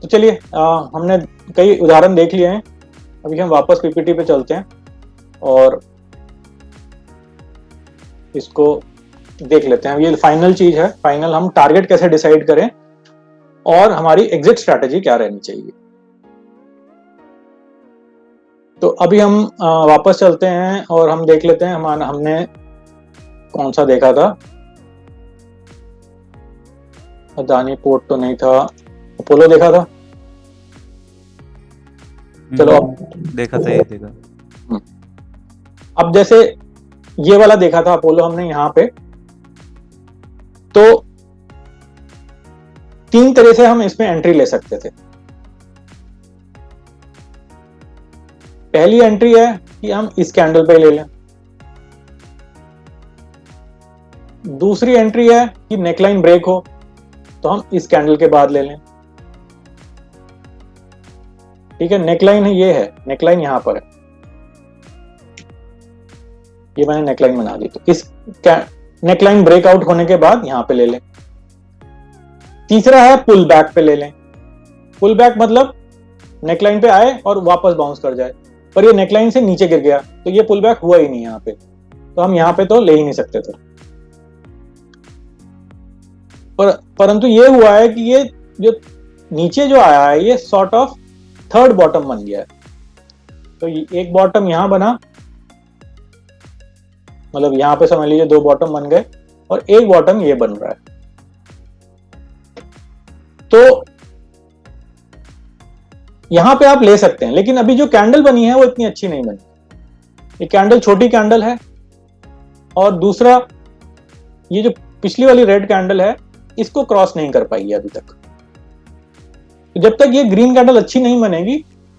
तो चलिए हमने कई उदाहरण देख लिए हैं, अभी हम वापस पीपीटी पे चलते हैं और इसको देख लेते हैं। ये फाइनल चीज है, फाइनल हम टारगेट कैसे डिसाइड करें और हमारी एग्जिट स्ट्रैटेजी क्या रहनी चाहिए। तो अभी हम वापस चलते हैं और हम देख लेते हैं हमने कौन सा देखा था। अदानी पोर्ट तो नहीं था, अपोलो देखा था। चलो देखा था, ये देखा। अब जैसे ये वाला देखा था अपोलो हमने यहाँ पे, तो तीन तरह से हम इसमें एंट्री ले सकते थे। पहली एंट्री है कि हम इस कैंडल पे ले लें। दूसरी एंट्री है कि नेकलाइन ब्रेक हो तो हम इस कैंडल के बाद ले लें। ठीक है, नेकलाइन है, ये है नेकलाइन, यहां पर है, ये मैंने नेकलाइन बना दी, तो इस नेकलाइन ब्रेकआउट होने के बाद यहां पे ले लें। तीसरा है पुल बैक पे ले लें। पुल बैक मतलब नेकलाइन पे आए और वापस बाउंस कर जाए, पर ये नेकलाइन से नीचे गिर गया तो ये पुल बैक हुआ ही नहीं यहाँ पे, तो हम यहाँ पे तो ले ही नहीं सकते थे। परंतु ये हुआ है कि ये जो नीचे जो आया है ये सॉर्ट ऑफ थर्ड बॉटम बन गया है। तो एक बॉटम यहां बना, मतलब यहां पे समझ लीजिए दो बॉटम बन गए और एक बॉटम ये बन रहा है। तो यहां पे आप ले सकते हैं, लेकिन अभी जो कैंडल बनी है वो इतनी अच्छी नहीं बनी। ये कैंडल छोटी कैंडल है और दूसरा ये जो पिछली वाली रेड कैंडल है इसको क्रॉस नहीं कर पाई है अभी तक। तो जब तक ये ग्रीन कैंडल अच्छी नहीं बनेगी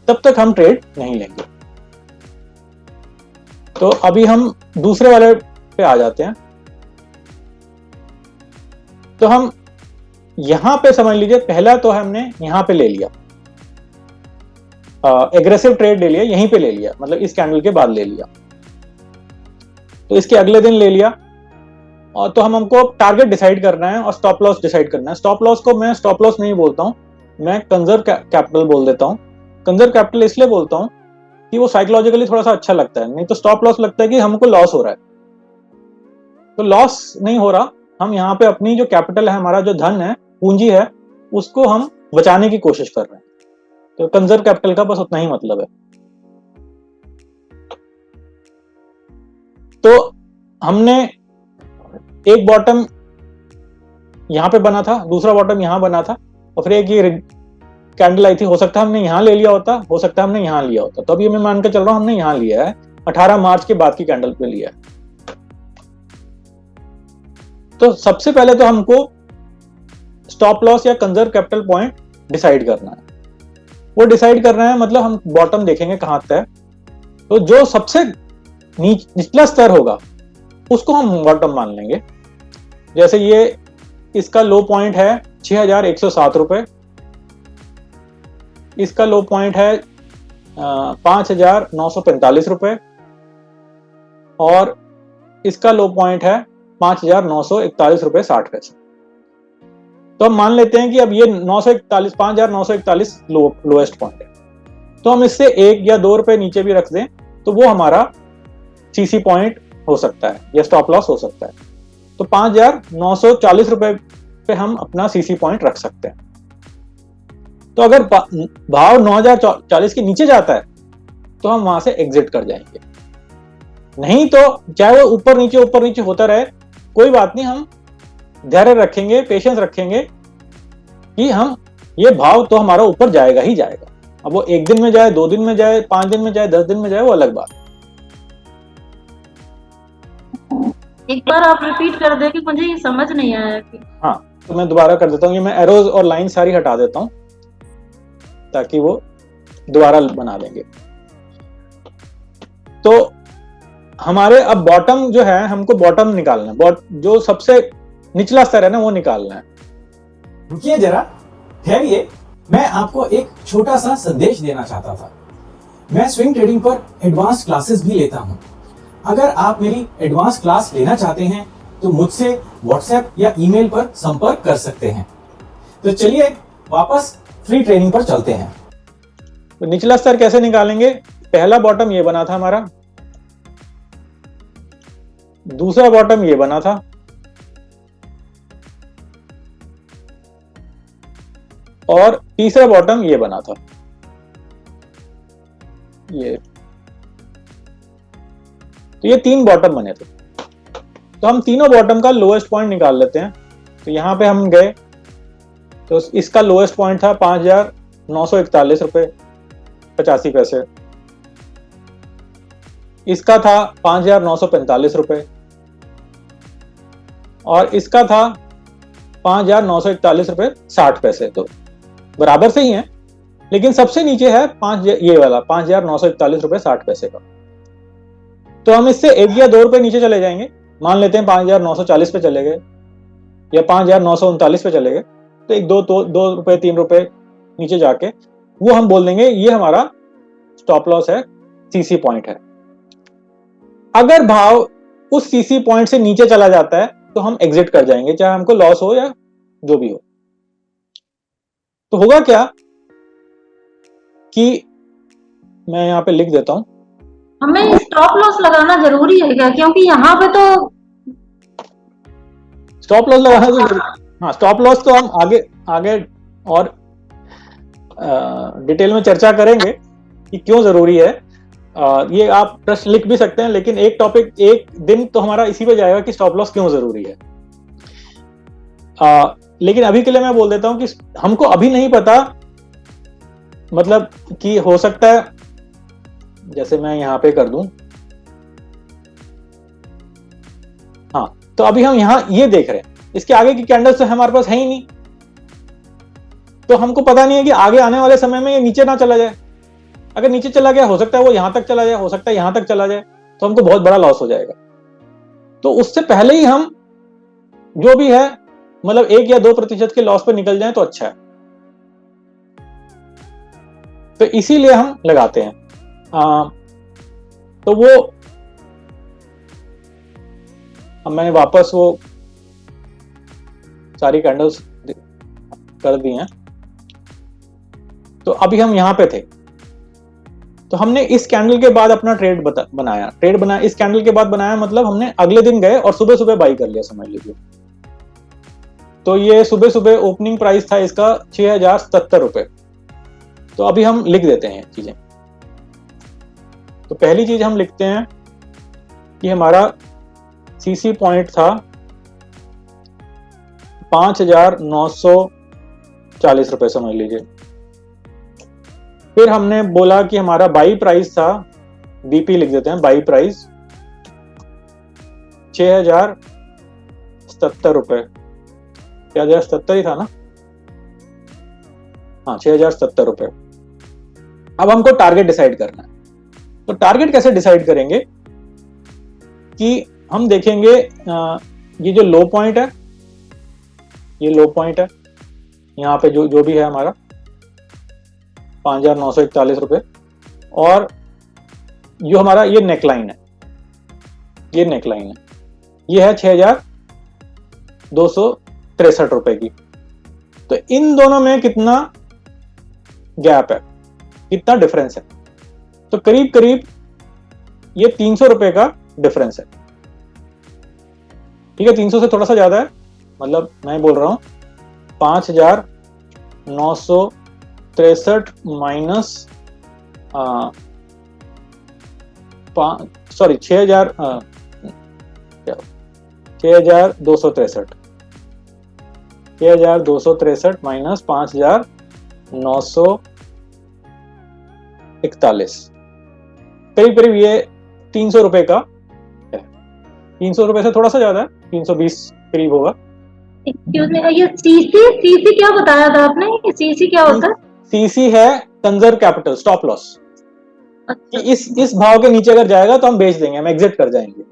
तब तक हम ट्रेड नहीं लेंगे। तो अभी हम दूसरे वाले पे आ जाते हैं। तो हम यहां पे समझ लीजिए पहला तो हमने यहां पे ले लिया, एग्रेसिव ट्रेड ले लिया, यहीं पे ले लिया, मतलब इस कैंडल के बाद ले लिया। तो इसके अगले दिन ले लिया, और तो हमको टारगेट डिसाइड करना है और स्टॉप लॉस डिसाइड करना है। स्टॉप लॉस को मैं स्टॉप लॉस नहीं बोलता हूं, मैं कंजर्व कैपिटल बोल देता हूं। कंजर्व कैपिटल इसलिए बोलता हूं कि वो साइकोलॉजिकली थोड़ा सा अच्छा लगता है, नहीं तो स्टॉप लॉस लगता है कि हमको लॉस हो रहा है। तो लॉस नहीं हो रहा, हम यहाँ पे अपनी जो कैपिटल है, हमारा जो धन है, पूंजी है, उसको हम बचाने की कोशिश कर रहे हैं। तो कंजर्व कैपिटल का बस उतना ही मतलब है। तो हमने एक बॉटम यहां पे बना था, दूसरा बॉटम यहां बना था, और फिर एक ये कैंडल आई थी। हो सकता है हमने यहां ले लिया होता, हो सकता है हमने यहां लिया होता। तो अभी मैं मान के चल रहा हूं हमने यहां लिया है, 18 मार्च के बाद की कैंडल पे लिया है। तो सबसे पहले तो हमको स्टॉप लॉस या कंजर्व कैपिटल पॉइंट डिसाइड करना है। वो डिसाइड करना है मतलब हम बॉटम देखेंगे कहां तक है, तो जो सबसे निचला स्तर होगा उसको हम बॉटम मान लेंगे। जैसे ये इसका लो पॉइंट है 6107 रुपए, इसका लो पॉइंट है 5945 रुपए, और इसका लो पॉइंट है 5941 रुपए 60 पैसे। तो हम मान लेते हैं कि अब ये 5941 लोएस्ट पॉइंट है। तो हम इससे 1 या 2 रुपए नीचे भी रख दें तो वो हमारा सीसी पॉइंट हो सकता है या स्टॉप लॉस हो सकता है। तो 5940 रुपए पे हम अपना सीसी पॉइंट रख सकते हैं। तो अगर भाव 9040 के नीचे जाता है तो हम वहां से एग्जिट कर जाएंगे, नहीं तो चाहे वो ऊपर नीचे होता रहे, कोई बात नहीं, हम धैर्य रखेंगे, पेशेंस रखेंगे कि हम ये भाव तो हमारा ऊपर जाएगा ही जाएगा। अब वो 1 दिन में जाए, 2 दिन में जाए, 5 दिन में जाए, 10 दिन में जाए, वो अलग बात। एक बार आप रिपीट कर दे कि मुझे ये समझ नहीं आया कि। हाँ, तो मैं दोबारा कर देता हूँ, ये मैं एरोज और लाइन सारी हटा देता हूँ ताकि वो दोबारा बना देंगे। तो हमारे अब बॉटम जो है, हमको बॉटम निकालना है, जो सबसे निचला स्तर है ना वो निकालना है। रुकिए जरा, ठहरिए, मैं आपको एक छोटा सा संदेश देना चाहता था। मैं स्विंग ट्रेडिंग पर एडवांस क्लासेस भी लेता हूं। अगर आप मेरी एडवांस क्लास लेना चाहते हैं तो मुझसे व्हाट्सएप या ईमेल पर संपर्क कर सकते हैं। तो चलिए वापस फ्री ट्रेडिंग पर चलते हैं। तो निचला स्तर कैसे निकालेंगे? पहला बॉटम ये बना था हमारा, दूसरा बॉटम ये बना था, और तीसरा बॉटम ये बना था, ये। तो ये 3 बॉटम बने थे। तो हम तीनों बॉटम का लोएस्ट पॉइंट निकाल लेते हैं। तो यहां पे हम गए तो इसका लोएस्ट पॉइंट था 5,941 रुपए 85 पैसे, इसका था 5,945 रुपए, और इसका था 5,941 रुपए 60 पैसे। तो बराबर से ही है, लेकिन सबसे नीचे है ये वाला 5,941 रुपए 60 पैसे का। तो हम इससे 1 या 2 रुपए नीचे चले जाएंगे। मान लेते हैं 5,940 पे चले गए या 5,939 पे चले गए, तो 1 2 रुपए 3 रुपए नीचे जाके वो हम बोल देंगे ये हमारा स्टॉप लॉस है, सीसी पॉइंट है। अगर भाव उस सीसी पॉइंट से नीचे चला जाता है तो हम एग्जिट कर जाएंगे, चाहे हमको लॉस हो या जो भी हो। तो होगा क्या कि मैं यहां पे लिख देता हूं, हमें स्टॉप लॉस लगाना जरूरी है क्या? क्योंकि यहाँ पे तो स्टॉप लॉस लगाना तो हाँ, स्टॉप लॉस तो हम आगे और डिटेल में चर्चा करेंगे कि क्यों जरूरी है। ये आप प्रश्न लिख भी सकते हैं, लेकिन एक दिन तो हमारा इसी पे जाएगा कि स्टॉप लॉस क्यों जरूरी है। लेकिन अभी के लिए मैं बोल देता हूं कि हमको अभी नहीं पता, मतलब कि हो सकता है, जैसे मैं यहां पे कर दूं, हाँ, तो अभी हम यहां ये देख रहे हैं, इसके आगे की कैंडल्स तो हमारे पास है ही नहीं, तो हमको पता नहीं है कि आगे आने वाले समय में ये नीचे ना चला जाए। अगर नीचे चला गया, हो सकता है वो यहां तक चला जाए, हो सकता है यहां तक चला जाए, तो हमको बहुत बड़ा लॉस हो जाएगा। तो उससे पहले ही हम जो भी है, मतलब 1 या 2% के लॉस पे निकल जाए तो अच्छा है। तो इसीलिए हम लगाते हैं। तो वो अब मैंने वापस वो सारी कैंडल्स कर दी हैं। तो अभी हम यहां पे थे, तो हमने इस कैंडल के बाद अपना ट्रेड बनाया। इस कैंडल के बाद बनाया, मतलब हमने अगले दिन गए और सुबह सुबह बाई कर लिया, समझ लीजिए। तो ये सुबह सुबह ओपनिंग प्राइस था इसका 6,077 रुपए। तो अभी हम लिख देते हैं चीजें। तो पहली चीज हम लिखते हैं कि हमारा सीसी पॉइंट था 5,940 रुपए, समझ लीजिए। फिर हमने बोला कि हमारा बाई प्राइस था, बीपी लिख देते हैं, बाई प्राइस 6,077 रुपए, 6,077 ही था ना, हाँ 6,077 रुपए। अब हमको टारगेट डिसाइड करना है। तो टारगेट कैसे डिसाइड करेंगे कि हम देखेंगे ये जो लो पॉइंट है, ये लो पॉइंट है, यहाँ पे जो भी है हमारा 5,941 रुपए, और जो हमारा ये नेकलाइन है, ये नेकलाइन है, ये है 6,263 रुपए की। तो इन दोनों में कितना गैप है, कितना डिफरेंस है? तो करीब करीब ये 300 रुपए का डिफरेंस है। ठीक है, 300 से थोड़ा सा ज्यादा है, मतलब मैं बोल रहा हूं 5,963 माइनस 6,263 माइनस 5,941, करीब करीब ये 300 रुपए का है। 300 रुपए से थोड़ा सा ज्यादा है, 320 करीब होगा। एक्सक्यूज मी, ये सीसी क्या बताया था आपने? सीसी क्या होता है? सीसी है कंजर्व कैपिटल, स्टॉप लॉस। अच्छा, कि इस भाव के नीचे अगर जाएगा तो हम बेच देंगे, हम एग्जिट कर जाएंगे।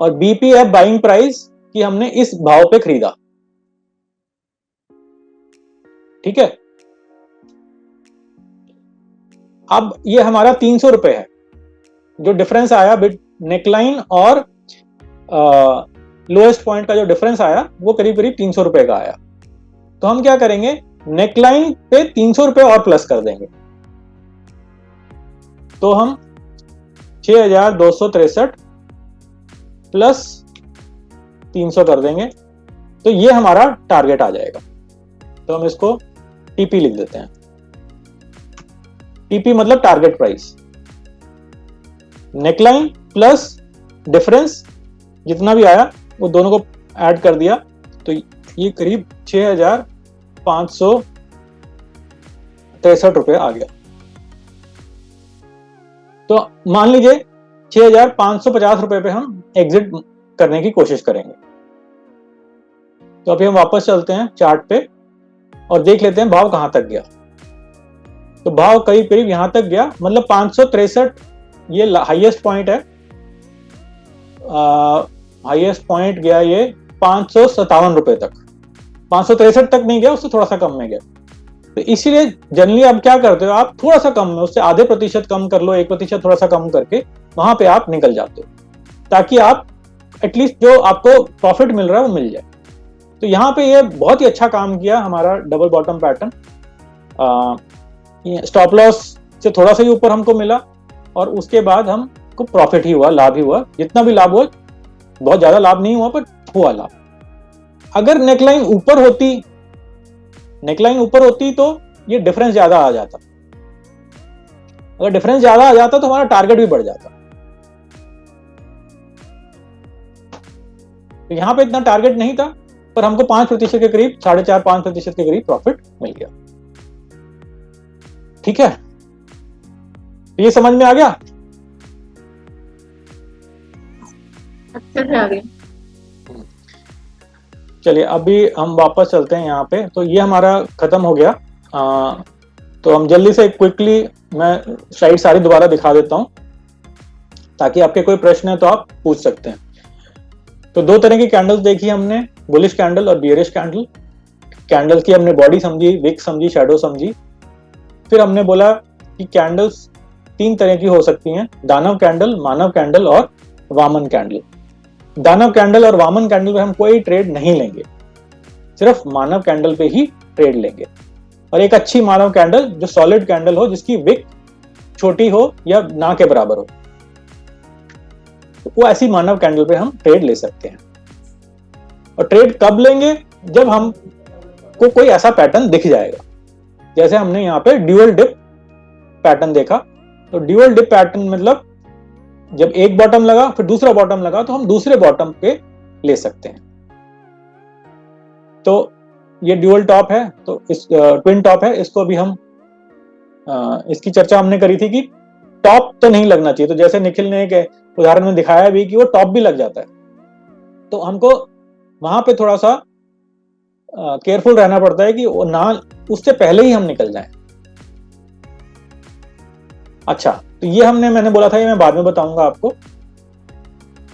और बीपी है बाइंग प्राइस, कि हमने इस भाव पे खरीदा। ठीक है, अब ये हमारा 300 रुपए है, जो डिफरेंस आया नेकलाइन और लोएस्ट पॉइंट का जो डिफरेंस आया वो करीब करीब 300 रुपए का आया। तो हम क्या करेंगे, नेकलाइन पे 300 रुपए और प्लस कर देंगे। तो हम 6263 प्लस 300 कर देंगे, तो ये हमारा टारगेट आ जाएगा। तो हम इसको टीपी लिख देते हैं। टीपी मतलब target price, neckline plus difference जितना भी आया वो दोनों को ऐड कर दिया, तो ये करीब 6563 रुपए आ गया। तो मान लीजिए 6550 रुपए पे हम एग्जिट करने की कोशिश करेंगे। तो अभी हम वापस चलते हैं चार्ट पे और देख लेते हैं भाव कहां तक गया। तो भाव करीब करीब यहां तक गया, मतलब 563 ये हाईएस्ट पॉइंट है। हाईएस्ट पॉइंट गया ये 557 रुपए तक, 563 तक नहीं गया, उससे थोड़ा सा कम में गया। तो इसीलिए जनरली आप क्या करते हो, आप थोड़ा सा कम में, उससे आधे प्रतिशत कम कर लो, 1% थोड़ा सा कम करके वहां पे आप निकल जाते हो, ताकि आप एटलीस्ट जो आपको प्रॉफिट मिल रहा है वो मिल जाए। तो यहाँ पे ये बहुत ही अच्छा काम किया हमारा double bottom pattern. Stop loss से थोड़ा सा ही ऊपर हमको मिला और उसके बाद हमको प्रॉफिट ही हुआ, लाभ ही हुआ। जितना भी लाभ हुआ, बहुत ज्यादा लाभ नहीं हुआ पर हुआ लाभ। अगर नेकलाइन ऊपर होती तो ये डिफरेंस ज्यादा आ जाता। अगर डिफरेंस ज्यादा आ जाता तो हमारा टारगेट भी बढ़ जाता। तो यहां पे इतना टारगेट नहीं था, पर हमको 5% के करीब, 4.5-5% के करीब प्रॉफिट मिल गया। ठीक है, ये समझ में आ गया? अच्छे से आ गए। चलिए अभी हम वापस चलते हैं यहाँ पे। तो ये हमारा खत्म हो गया। तो हम जल्दी से क्विकली मैं स्लाइड सारी दोबारा दिखा देता हूँ, ताकि आपके कोई प्रश्न है तो आप पूछ सकते हैं। तो दो तरह की कैंडल्स देखी हमने, बुलिश कैंडल और बियरिश कैंडल। कैंडल की हमने बॉडी समझी, विक समझी, शैडो समझी। फिर हमने बोला कि कैंडल्स 3 तरह की हो सकती हैं, दानव कैंडल, मानव कैंडल और वामन कैंडल। दानव कैंडल और वामन कैंडल पे हम कोई ट्रेड नहीं लेंगे, सिर्फ मानव कैंडल पे ही ट्रेड लेंगे। और एक अच्छी मानव कैंडल जो सॉलिड कैंडल हो, जिसकी विक छोटी हो या ना के बराबर हो, तो वो ऐसी मानव कैंडल पे हम ट्रेड ले सकते हैं। और ट्रेड कब लेंगे? जब हमको कोई ऐसा पैटर्न दिख जाएगा, जैसे हमने यहाँ पे ड्यूअल डिप पैटर्न देखा। तो ड्यूअल डिप पैटर्न मतलब जब एक बॉटम लगा फिर दूसरा बॉटम लगा, तो हम दूसरे बॉटम पे ले सकते हैं। तो ये ड्यूअल टॉप है, तो इस ट्विन टॉप है, इसको भी हम इसकी चर्चा हमने करी थी कि टॉप तो नहीं लगना चाहिए। तो जैसे निखिल ने एक उदाहरण में दिखाया भी कि वो टॉप भी लग जाता है, तो हमको वहां पे थोड़ा सा केयरफुल रहना पड़ता है कि वो ना, उससे पहले ही हम निकल जाएं। अच्छा, तो ये मैंने बोला था, ये मैं बाद में बताऊंगा आपको।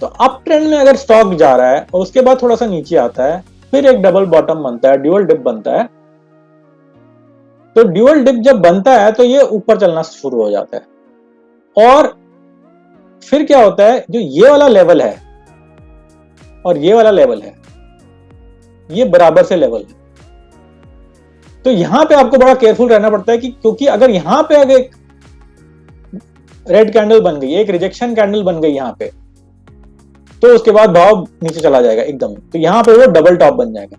तो अप ट्रेंड में अगर स्टॉक जा रहा है और उसके बाद थोड़ा सा नीचे आता है, फिर एक डबल बॉटम बनता है, ड्यूअल डिप बनता है। तो ड्यूअल डिप जब बनता है तो ये ऊपर चलना शुरू हो जाता है, और फिर क्या होता है, जो ये वाला लेवल है और ये वाला लेवल है, ये बराबर से लेवल है। तो यहां पे आपको बड़ा केयरफुल रहना पड़ता है कि, क्योंकि अगर यहां पे अगर एक रेड कैंडल बन गई, एक रिजेक्शन कैंडल बन गई यहां पे, तो उसके बाद भाव नीचे चला जाएगा एकदम। तो यहां पे वो डबल टॉप बन जाएगा।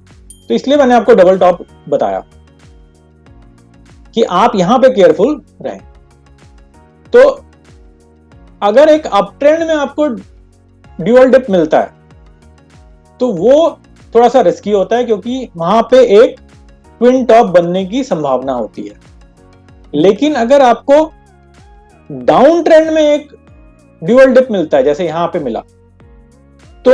तो इसलिए मैंने आपको डबल टॉप बताया कि आप यहां पे केयरफुल रहें। तो अगर एक अप ट्रेंड में आपको ड्यूअल डिप मिलता है तो वो थोड़ा सा रिस्की होता है, क्योंकि वहां पे एक ट्विन टॉप बनने की संभावना होती है। लेकिन अगर आपको डाउन ट्रेंड में एक ड्यूअल डिप मिलता है, जैसे यहां पे मिला, तो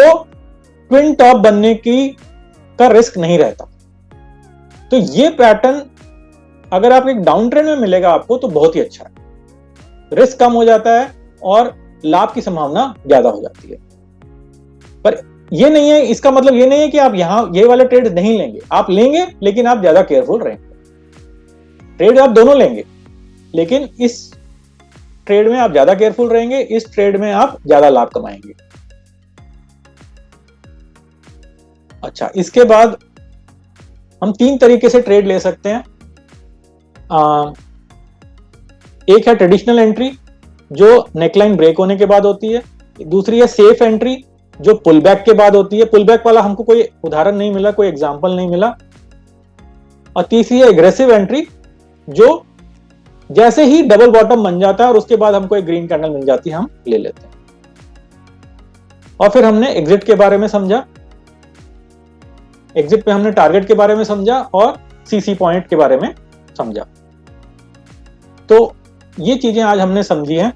ट्विन टॉप बनने का रिस्क नहीं रहता। तो ये पैटर्न अगर आप एक डाउन ट्रेंड में मिलेगा आपको, तो बहुत ही अच्छा है, रिस्क कम हो जाता है और लाभ की संभावना ज्यादा हो जाती है। पर ये नहीं है, इसका मतलब ये नहीं है कि आप यहां ये वाले ट्रेड नहीं लेंगे, आप लेंगे, लेकिन आप ज्यादा केयरफुल रहेंगे। ट्रेड आप दोनों लेंगे, लेकिन इस ट्रेड में आप ज्यादा केयरफुल रहेंगे, इस ट्रेड में आप ज्यादा लाभ कमाएंगे। अच्छा, इसके बाद हम 3 तरीके से ट्रेड ले सकते हैं। एक है ट्रेडिशनल एंट्री जो नेकलाइन ब्रेक होने के बाद होती है, दूसरी है सेफ एंट्री जो पुल बैक के बाद होती है। पुल बैक वाला हमको कोई उदाहरण नहीं मिला, कोई एग्जांपल नहीं मिला। और तीसरी है एग्रेसिव एंट्री जो जैसे ही डबल बॉटम बन जाता है और उसके बाद हमको एक ग्रीन कैंडल मिल जाती है, हम ले लेते हैं। और फिर हमने एग्जिट के बारे में समझा, एग्जिट पे हमने टारगेट के बारे में समझा और सीसी पॉइंट के बारे में समझा। तो ये चीजें आज हमने समझी हैं।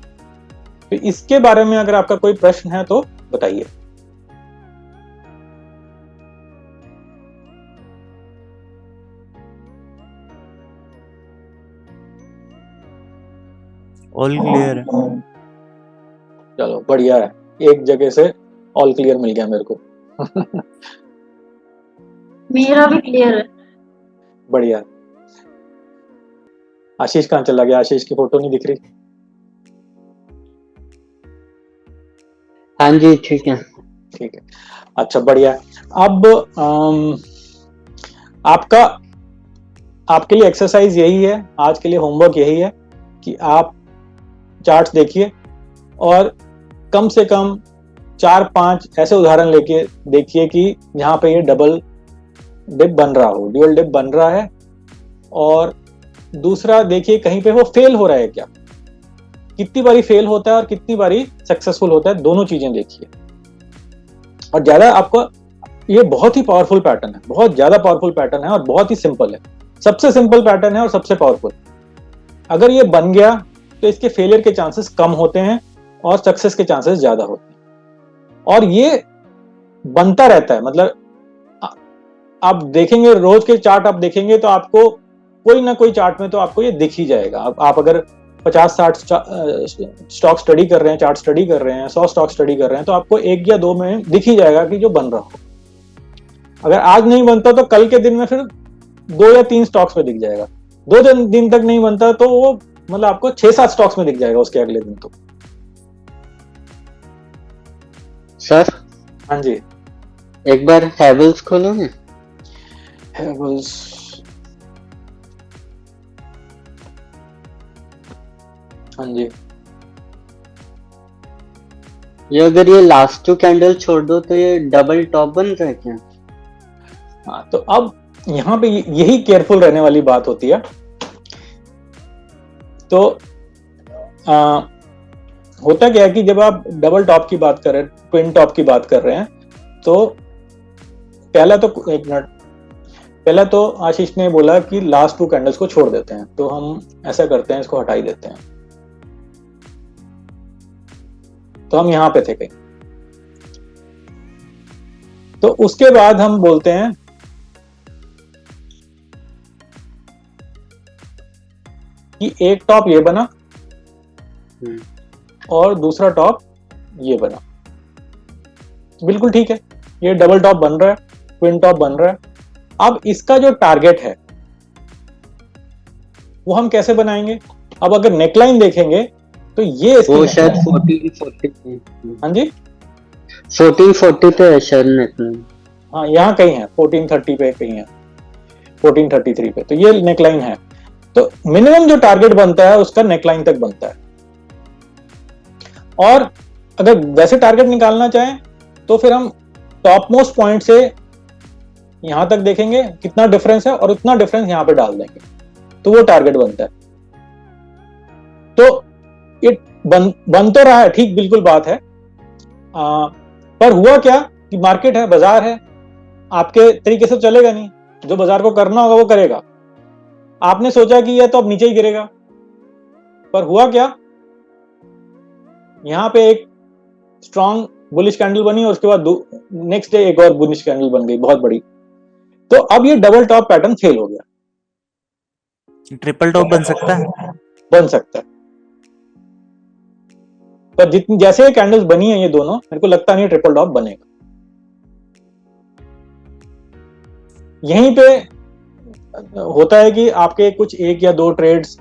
तो इसके बारे में अगर आपका कोई प्रश्न है तो बताइए। ऑल क्लियर है। चलो बढ़िया है, एक जगह से ऑल क्लियर मिल गया मेरे को। मेरा भी क्लियर है। बढ़िया। आशीष कहाँ चला गया? आशीष की फोटो नहीं दिख रही। हाँ जी ठीक है। ठीक है, अच्छा बढ़िया। अब आपके लिए एक्सरसाइज यही है, आज के लिए होमवर्क यही है कि आप चार्ट्स देखिए और कम से कम 4-5 ऐसे उदाहरण लेके देखिए कि जहां पे ये डबल डिप बन रहा हो, ड्यूअल डिप बन रहा है। और दूसरा देखिए कहीं पे वो फेल हो रहा है क्या, कितनी बारी फेल होता है और कितनी बारी सक्सेसफुल होता है, दोनों चीजें देखिए। और ज्यादा आपको ये बहुत ही पावरफुल पैटर्न है, बहुत ज्यादा पावरफुल पैटर्न है और बहुत ही सिंपल है, सबसे सिंपल पैटर्न है और सबसे पावरफुल। अगर ये बन गया तो इसके फेलियर के चांसेस कम होते हैं और सक्सेस के चांसेस ज्यादा होते हैं। और ये बनता रहता है, मतलब आप देखेंगे रोज के चार्ट आप देखेंगे तो आपको कोई ना कोई चार्ट में तो आपको ये दिख ही जाएगा। आप अगर 50-60 स्टॉक स्टडी कर रहे हैं, चार्ट स्टडी कर रहे हैं, 100 स्टॉक स्टडी कर रहे हैं, तो आपको 1 या 2 में दिख ही जाएगा कि जो बन रहा हो। अगर आज नहीं बनता तो कल के दिन में फिर 2 या 3 स्टॉक्स में दिख जाएगा। 2 दिन तक नहीं बनता तो वो मतलब आपको 6-7 स्टॉक्स में दिख जाएगा उसके अगले दिन। तो सर हाँ जी, एक बार हैवल्स खोलोगे? हैवल्स, हाँ जी। ये अगर ये लास्ट 2 कैंडल छोड़ दो तो ये डबल टॉप बन रहा है क्या? हाँ, तो अब यहाँ पे यही केयरफुल रहने वाली बात होती है। तो होता क्या है कि जब आप डबल टॉप की बात कर रहे हैं, ट्विन टॉप की बात कर रहे हैं, तो पहला तो आशीष ने बोला कि लास्ट 2 कैंडल्स को छोड़ देते हैं, तो हम ऐसा करते हैं, इसको हटा ही देते हैं। तो हम यहां पे थे कहीं। तो उसके बाद हम बोलते हैं कि एक टॉप ये बना और दूसरा टॉप ये बना। बिल्कुल ठीक है, ये डबल टॉप बन रहा है, ट्विन टॉप बन रहा है। अब इसका जो टारगेट है वो हम कैसे बनाएंगे? अब अगर नेकलाइन देखेंगे तो ये वो शायद 1440। हाँ जी, 1440 पे है शायद नेकलाइन। हाँ यहाँ कहीं है 1430 पे, कहीं है 1433 पे, तो ये नेकलाइन है। तो मिनिमम जो टारगेट बनता है उसका नेकलाइन तक बनता है। और अगर वैसे टारगेट निकालना चाहें तो फिर हम टॉप मोस्ट पॉइंट से यहां तक देखेंगे कितना डिफरेंस है और उतना डिफरेंस यहां पे डाल देंगे, तो वो टारगेट बनता है। तो ये बन तो रहा है, ठीक बिल्कुल बात है। पर हुआ क्या कि मार्केट है, बाजार है, आपके तरीके से चलेगा नहीं। जो बाजार को करना होगा वो करेगा। आपने सोचा कि ये तो अब नीचे ही गिरेगा, पर हुआ क्या, यहां पे एक स्ट्रॉन्ग बुलिश कैंडल बनी और उसके बाद नेक्स्ट डे एक और बुलिश कैंडल बन गई बहुत बड़ी। तो अब ये डबल टॉप पैटर्न फेल हो गया। ट्रिपल टॉप बन सकता है? बन सकता है, पर जितनी जैसे कैंडल्स बनी है ये दोनों, मेरे को लगता नहीं ट्रिपल टॉप बनेगा। यहीं पे होता है कि आपके कुछ 1 या 2 ट्रेड्स,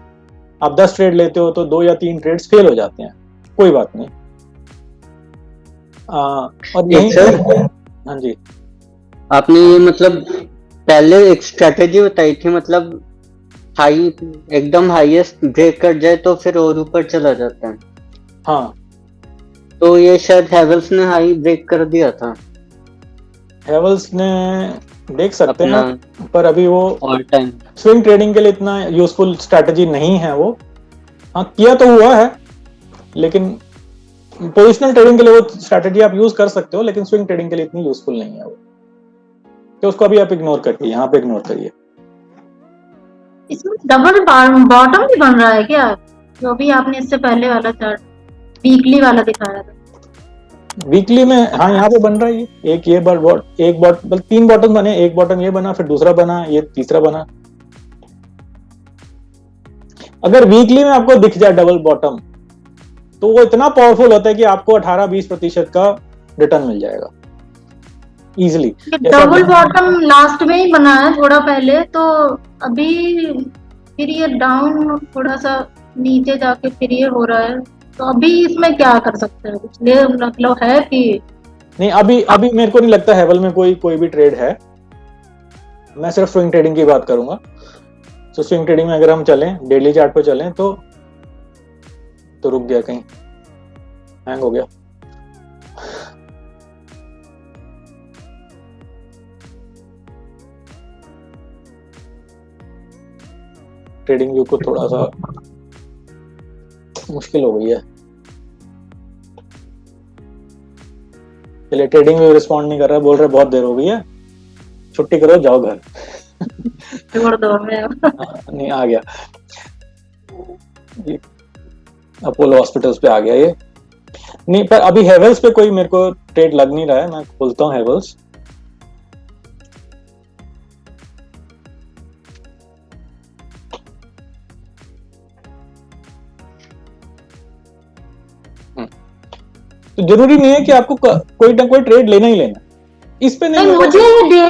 आप 10 ट्रेड लेते हो तो 2 या 3 ट्रेड्स फेल हो जाते हैं, कोई बात नहीं। और यहीं सर, हाँ जी, आपने ये मतलब पहले एक स्ट्रेटेजी बताई थी, मतलब हाई, एकदम हाईएस्ट ब्रेक कर जाए तो फिर और ऊपर चला जाता है। हाँ, तो ये शायद हैवेल्स ने हाई ब्रेक कर दिया था हेवल्स ने, देख सकते अपना हैं, पर अभी वो ऑल टाइम। स्विंग ट्रेडिंग के लिए इतना यूजफुल स्ट्रैटेजी नहीं है वो। हाँ, किया तो हुआ है, लेकिन पोजिशनल ट्रेडिंग के लिए वो स्ट्रैटेजी आप यूज कर सकते हो, लेकिन स्विंग ट्रेडिंग के लिए इतनी यूजफुल नहीं है वो, तो उसको अभी आप इग्नोर करिए, यहाँ पे इग्नोर करिए। इसमें डबल बॉटम भी बन रहा है क्या, जो भी आपने इससे पहले वाला चार्ट वीकली वाला दिखाया था? वीकली में हाँ, यहाँ पे बन रहा है ये, एक ये एक बॉटम, 3 बॉटम बने, एक बॉटम ये बना, फिर दूसरा बना, ये तीसरा बना। अगर वीकली में आपको दिख जाए डबल बॉटम, तो वो इतना पावरफुल होता है कि आपको 18-20% का रिटर्न मिल जाएगा इजिली। डबल बॉटम लास्ट में ही बना है थोड़ा पहले, तो अभी फिर ये डाउन थोड़ा सा नीचे जाके फिर ये हो रहा है, तो अभी इसमें क्या कर सकते हैं, कुछ ले मतलब है कि नहीं? अभी मेरे को नहीं लगता हेवल में कोई भी ट्रेड है। मैं सिर्फ स्विंग ट्रेडिंग की बात करूंगा। तो स्विंग ट्रेडिंग में अगर हम चलें, डेली चार्ट पे चलें, तो रुक गया, कहीं हैंग हो गया। ट्रेडिंग व्यू को थोड़ा सा मुश्किल हो गई है। चलिए, ट्रेडिंग व्यू रिस्पॉन्ड नहीं कर रहा, बोल रहे बहुत देर हो गई है, छुट्टी करो, जाओ घर। जोड़ दो में नहीं, आ गया ये, अपोलो हॉस्पिटल्स पे आ गया ये। नहीं, पर अभी हेवल्स पे कोई मेरे को ट्रेड लग नहीं रहा है। मैं खोलता हूँ हेवल्स। तो जरूरी नहीं है कि आपको कोई ना कोई ट्रेड लेना ही लेना, इस पे नहीं। मुझे ये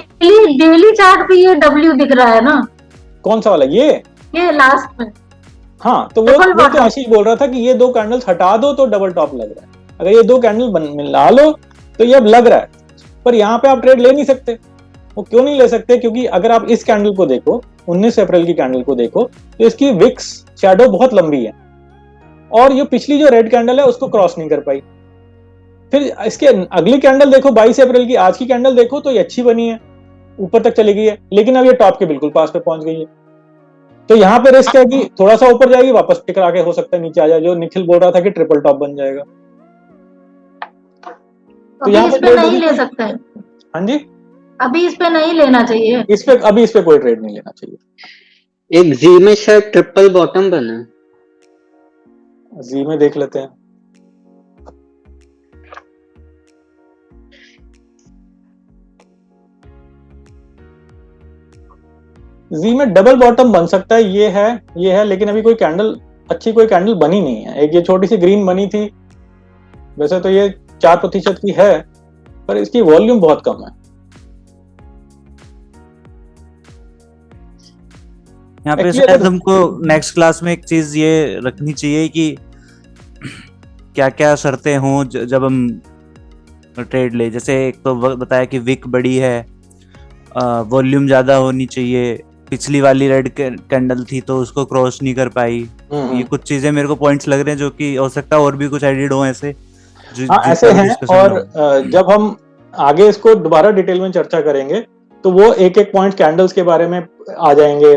डेली चार्ट पे ये डब्ल्यू दिख रहा है ना। कौन सा वाला? ये लास्ट में। हाँ, तो वो तो आशीष बोल रहा था कि ये 2 कैंडल्स हटा दो तो डबल टॉप लग रहा है। अगर ये 2 कैंडल मिला लो तो ये अब लग रहा है, पर यहाँ पे आप ट्रेड ले नहीं सकते। वो क्यों नहीं ले सकते? क्योंकि अगर आप इस कैंडल को देखो, 19 अप्रैल की कैंडल को देखो, तो इसकी विक्स शैडो बहुत लंबी है, और ये पिछली जो रेड कैंडल है उसको क्रॉस नहीं कर पाई। फिर इसके अगली कैंडल देखो, 22 अप्रैल की, आज की कैंडल देखो, तो ये अच्छी बनी है, ऊपर तक चली गई है, लेकिन अब ये टॉप के बिल्कुल पास पे पहुंच गई है। तो यहाँ पे रिस्क है कि थोड़ा सा ऊपर जाएगी, वापस टिकरा के हो सकता है नीचे आ जाए, जो निखिल बोल रहा था कि ट्रिपल टॉप बन जाएगा। तो यहाँ पे नहीं ले सकते हैं। हाँ जी, अभी इस पे नहीं लेना चाहिए। अभी इस पे कोई ट्रेड नहीं लेना चाहिए। एक जी में शायद ट्रिपल बॉटम बना है, जी में देख लेते हैं। जी में डबल बॉटम बन सकता है, ये है, लेकिन अभी कोई कैंडल बनी नहीं है। एक ये छोटी सी ग्रीन बनी थी, वैसे तो ये 4% की है, पर इसकी वॉल्यूम बहुत कम है। यहाँ पे शायद हमको नेक्स्ट क्लास में एक चीज ये रखनी चाहिए कि क्या क्या शर्तें हों जब हम ट्रेड ले। जैसे एक तो बताया कि विक बड़ी है, वॉल्यूम ज्यादा होनी चाहिए, पिछली वाली रेड कैंडल थी तो उसको क्रॉस नहीं कर पाई। ये कुछ चीजें मेरे को पॉइंट्स लग रहे हैं, जो कि हो सकता है और भी कुछ एडिड हो ऐसे। ऐसे हैं, और जब हम आगे इसको दोबारा डिटेल में चर्चा करेंगे तो वो एक पॉइंट कैंडल्स के बारे में आ जाएंगे,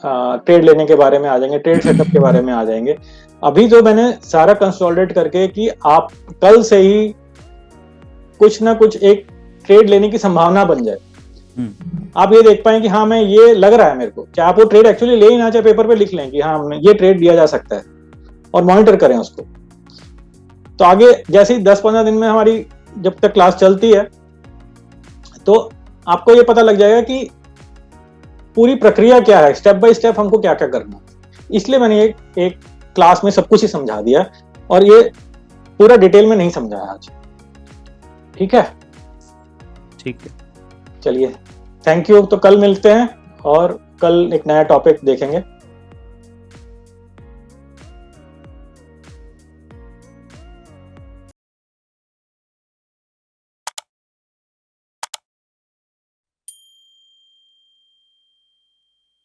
ट्रेड लेने के बारे में आ जाएंगे, ट्रेड सेटअप के बारे में आ जाएंगे। अभी जो मैंने सारा कंसोलिडेट करके कि आप कल से ही कुछ ना कुछ एक ट्रेड लेने की संभावना बन जाए, आप ये देख पाए कि हाँ, मैं ये लग रहा है मेरे को, चाहे आप वो ट्रेड एक्चुअली ले ही ना, चाहे पेपर पे लिख लें कि हाँ ये ट्रेड दिया जा सकता है, और मॉनिटर करें उसको। तो आगे जैसे ही 10-15 दिन में हमारी जब तक क्लास चलती है, तो आपको ये पता लग जाएगा कि पूरी प्रक्रिया क्या है, स्टेप बाय स्टेप हमको क्या क्या करना है। इसलिए मैंने एक क्लास में सब कुछ ही समझा दिया, और ये पूरा डिटेल में नहीं समझाया आज। ठीक है, चलिए, थैंक यू। तो कल मिलते हैं, और कल एक नया टॉपिक देखेंगे।